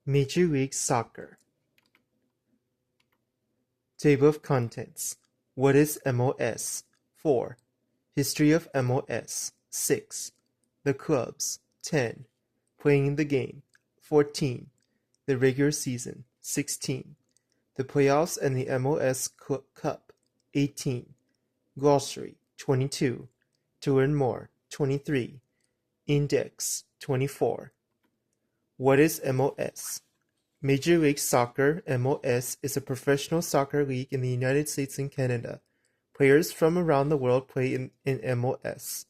Major League Soccer. Table of Contents. What is MOS? 4. History of MOS. 6. The clubs. 10. Playing the game. 14. The regular season. 16. The playoffs and the MOS Cup. 18. Glossary. 22. To learn more. 23. Index. 24. What is MOS? Major League Soccer (MOS) is a professional soccer league in the United States and Canada. Players from around the world play in MOS.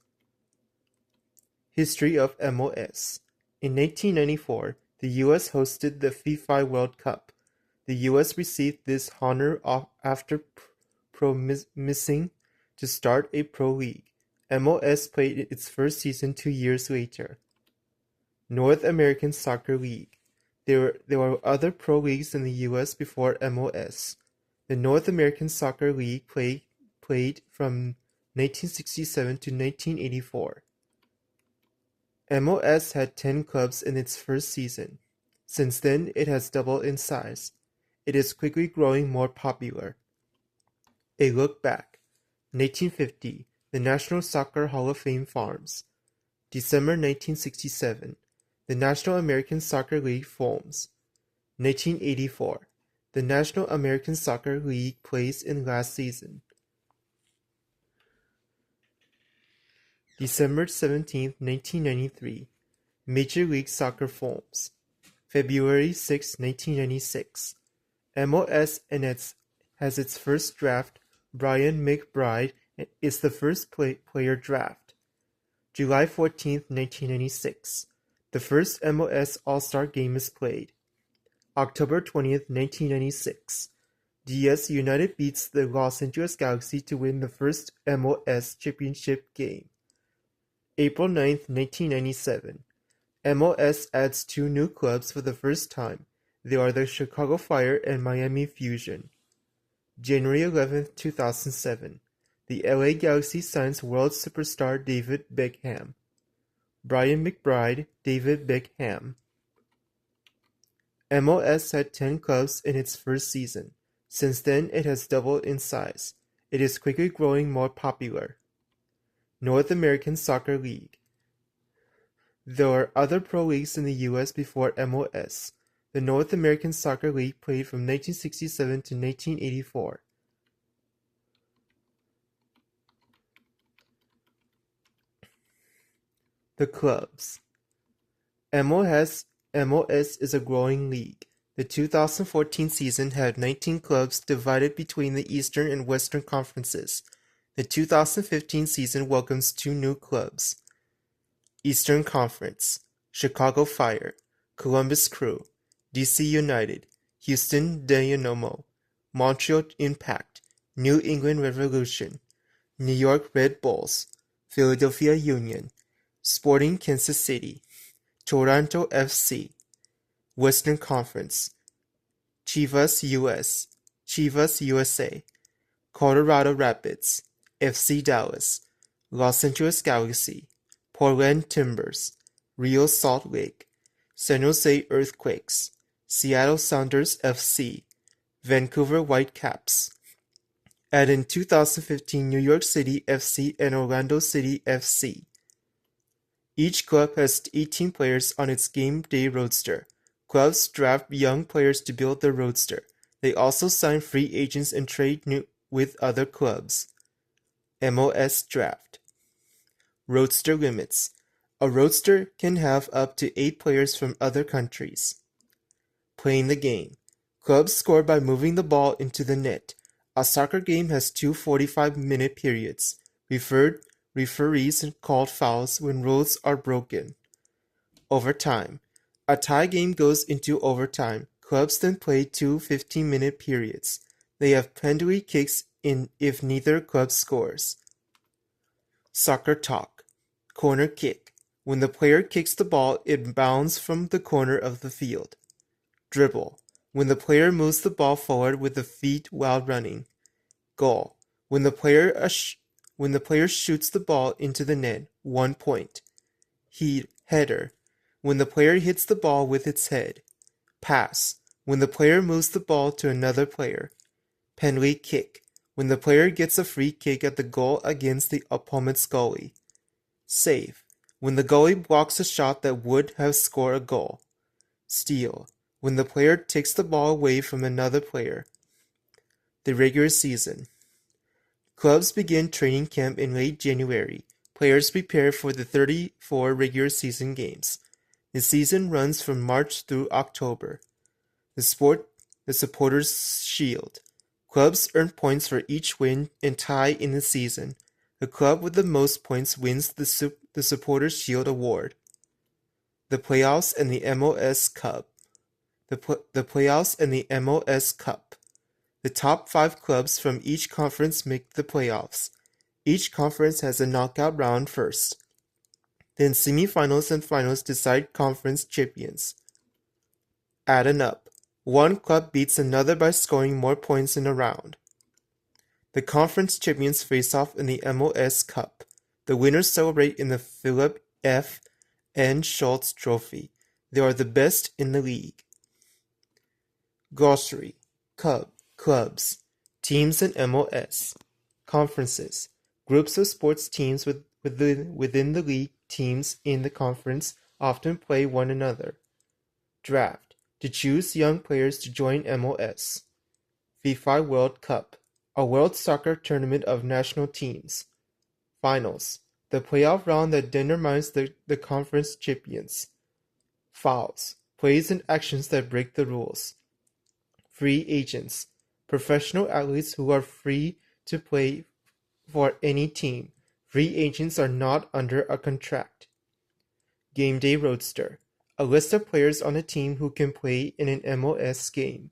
History of MOS. In 1994, the U.S. hosted the FIFA World Cup. The U.S. received this honor after promising to start a pro league. MOS played its first season 2 years later. North American Soccer League. There were other pro leagues in the U.S. before MOS. The North American Soccer League played from 1967 to 1984. MOS had 10 clubs in its first season. Since then, it has doubled in size. It is quickly growing more popular. A look back. 1950, the National Soccer Hall of Fame forms. December 1967. The National American Soccer League forms. 1984. The National American Soccer League plays in last season. December 17, 1993. Major League Soccer forms. February 6, 1996. MOS has its first draft. Brian McBride is the first player draft. July 14, 1996. The first MOS All-Star Game is played. October 20th, 1996. DS United beats the Los Angeles Galaxy to win the first MOS championship game. April 9th, 1997. MOS adds 2 new clubs for the first time. They are the Chicago Fire and Miami Fusion. January 11th, 2007. The LA Galaxy signs world superstar David Beckham. Brian McBride, David Beckham. MOS had 10 clubs in its first season. Since then, it has doubled in size. It is quickly growing more popular. North American Soccer League. There are other pro leagues in the U.S. before MOS. The North American Soccer League played from 1967 to 1984. The clubs. MOS is a growing league. The 2014 season had 19 clubs divided between the Eastern and Western conferences. The 2015 season welcomes 2 new clubs. Eastern Conference: Chicago Fire, Columbus Crew, DC United, Houston Dynamo, Montreal Impact, New England Revolution, New York Red Bulls, Philadelphia Union, Sporting Kansas City, Toronto FC. Western Conference: Chivas US, Chivas USA, Colorado Rapids, FC Dallas, Los Angeles Galaxy, Portland Timbers, Real Salt Lake, San Jose Earthquakes, Seattle Sounders FC, Vancouver Whitecaps, and in 2015 New York City FC and Orlando City FC. Each club has 18 players on its game day roster. Clubs draft young players to build their roster. They also sign free agents and trade with other clubs. MOS Draft. Roster limits. A roster can have up to 8 players from other countries. Playing the game. Clubs score by moving the ball into the net. A soccer game has 2 45-minute periods. Referees called fouls when rules are broken. Overtime. A tie game goes into overtime. Clubs then play 2 15-minute periods. They have penalty kicks if neither club scores. Soccer talk. Corner kick. When the player kicks the ball, it bounds from the corner of the field. Dribble. When the player moves the ball forward with the feet while running. Goal. When the player shoots the ball into the net, 1 point. Header. When the player hits the ball with its head. Pass, when the player moves the ball to another player. Penalty kick, when the player gets a free kick at the goal against the opponent's goalie. Save, when the goalie blocks a shot that would have scored a goal. Steal, when the player takes the ball away from another player. The regular season. Clubs begin training camp in late January. Players prepare for the 34 regular season games. The season runs from March through October. The Supporters' Shield. Clubs earn points for each win and tie in the season. The club with the most points wins the Supporters' Shield award. The playoffs and the MLS Cup. The playoffs and the MLS Cup. The top 5 clubs from each conference make the playoffs. Each conference has a knockout round first. Then semifinals and finals decide conference champions. Adding up. One club beats another by scoring more points in a round. The conference champions face off in the MLS Cup. The winners celebrate in the Philip F. N. Schultz Trophy. They are the best in the league. Glossary. Clubs. Teams in MLS. Conferences. Groups of sports teams within the league. Teams in the conference often play one another. Draft. To choose young players to join MLS. FIFA World Cup. A world soccer tournament of national teams. Finals. The playoff round that determines the conference champions. Fouls. Plays and actions that break the rules. Free agents. Professional athletes who are free to play for any team. Free agents are not under a contract. Game Day Roadster. A list of players on a team who can play in an MLS game.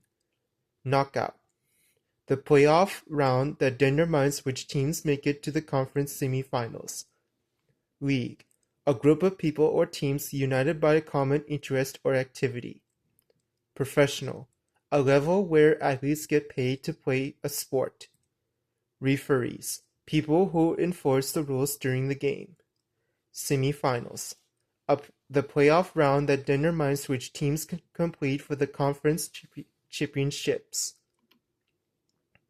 Knockout. The playoff round that determines which teams make it to the conference semifinals. League. A group of people or teams united by a common interest or activity. Professional. A level where athletes get paid to play a sport. Referees. People who enforce the rules during the game. Semifinals. The playoff round that determines which teams can compete for the conference championships.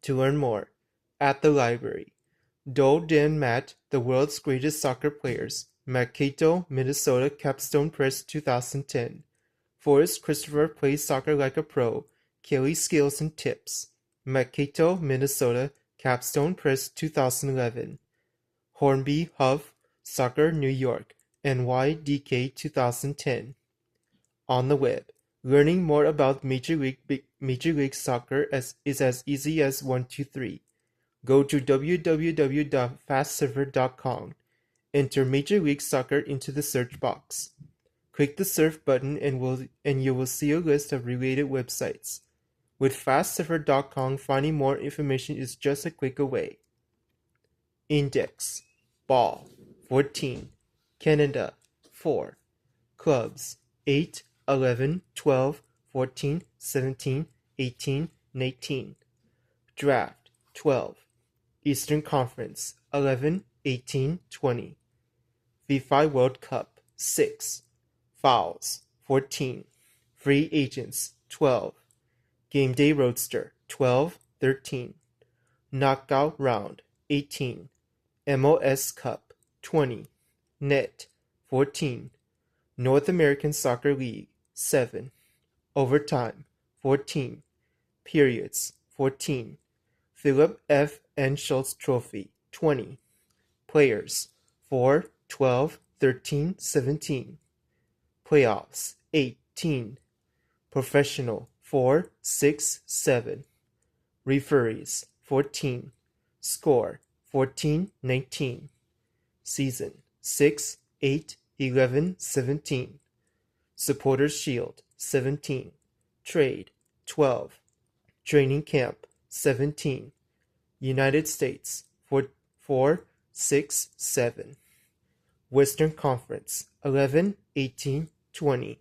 To learn more, at the library. Doe Dan Matt, the world's greatest soccer players. Mankato, Minnesota, Capstone Press 2010. Forrest Christopher plays soccer like a pro. Kelly Skills and Tips. Mankato, Minnesota, Capstone Press 2011. Hornby, Huff, Soccer, New York, NYDK 2010. On the web, learning more about Major League Soccer is as easy as 1, 2, 3. Go to www.fastserver.com. Enter Major League Soccer into the search box. Click the surf button and you will see a list of related websites. With fastserver.com, finding more information is just a click away. Index. Ball. 14. Canada. 4. Clubs. 8, 11, 12, 14, 17, 18, 19. Draft. 12. Eastern Conference. 11, 18, 20. FIFA World Cup. 6. Fouls. 14. Free agents. 12. Game Day Roadster. 12, 13. Knockout Round. 18. MLS Cup. 20. Net. 14. North American Soccer League. 7. Overtime. 14. Periods. 14. Philip F. N. Schultz Trophy. 20. Players. 4, 12, 13, 17. Playoffs. 18. Professional. 4, 6, 7. Referees. 14. Score. 14, 19. Season. 6, 8, 11, 17. Supporters' Shield. 17. Trade. 12. Training Camp. 17. United States. 4, 6, 7. Western Conference. 11, 18, 20.